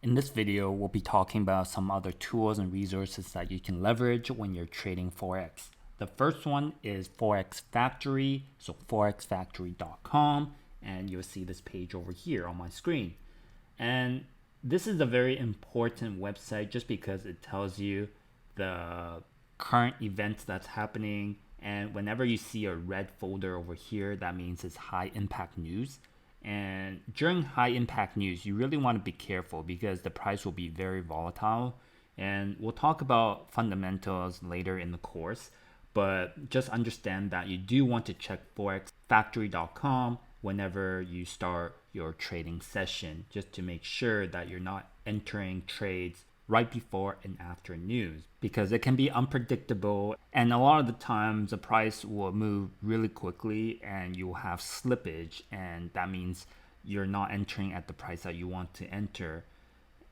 In this video, we'll be talking about some other tools and resources that you can leverage when you're trading Forex. The first one is Forex Factory, so forexfactory.com, and you'll see this page over here on my screen. And this is a very important website just because it tells you the current events that's happening, and whenever you see a red folder over here, that means it's high impact news. And during high impact news, you really want to be careful because the price will be very volatile. And we'll talk about fundamentals later in the course, but just understand that you do want to check forexfactory.com whenever you start your trading session, just to make sure that you're not entering trades right before and after news, because it can be unpredictable, and a lot of the times the price will move really quickly and you'll have slippage, and that means you're not entering at the price that you want to enter.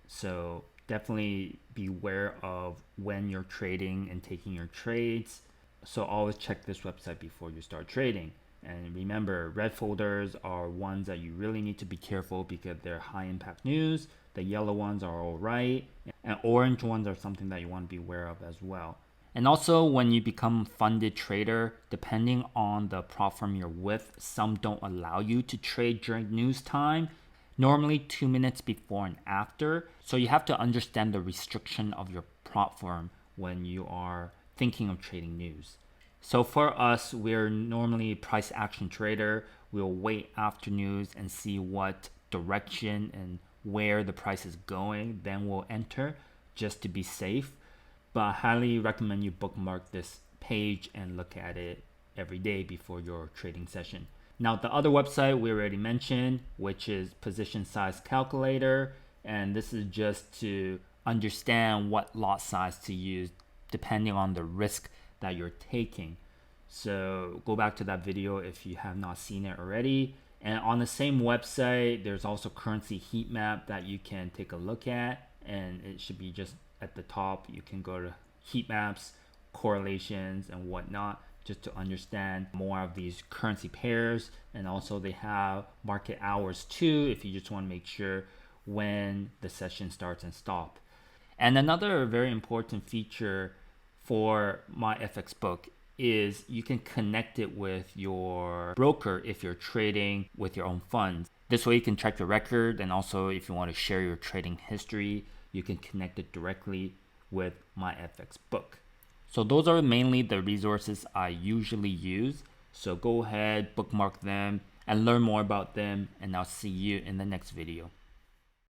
So definitely beware of when you're trading and taking your trades. So always check this website before you start trading. And remember, red folders are ones that you really need to be careful because they're high impact news. The yellow ones are all right, and orange ones are something that you want to be aware of as well. And also, when you become a funded trader, depending on the prop firm you're with, some don't allow you to trade during news time, normally 2 minutes before and after. So you have to understand the restriction of your prop firm when you are thinking of trading news. So for us, we're normally a price action trader. We'll wait after news and see what direction and where the price is going, then we'll enter just to be safe. But I highly recommend you bookmark this page and look at it every day before your trading session. Now, the other website we already mentioned, which is Position Size Calculator, and this is just to understand what lot size to use depending on the risk that you're taking. So go back to that video if you have not seen it already. And on the same website, there's also currency heat map that you can take a look at, and it should be just at the top. You can go to heat maps, correlations, and whatnot, just to understand more of these currency pairs. And also they have market hours too, if you just want to make sure when the session starts and stops. And another very important feature for my FX book is you can connect it with your broker if you're trading with your own funds. This way you can check your record, and also if you want to share your trading history, you can connect it directly with my FX book. So those are mainly the resources I usually use. So go ahead, bookmark them, and learn more about them, and I'll see you in the next video.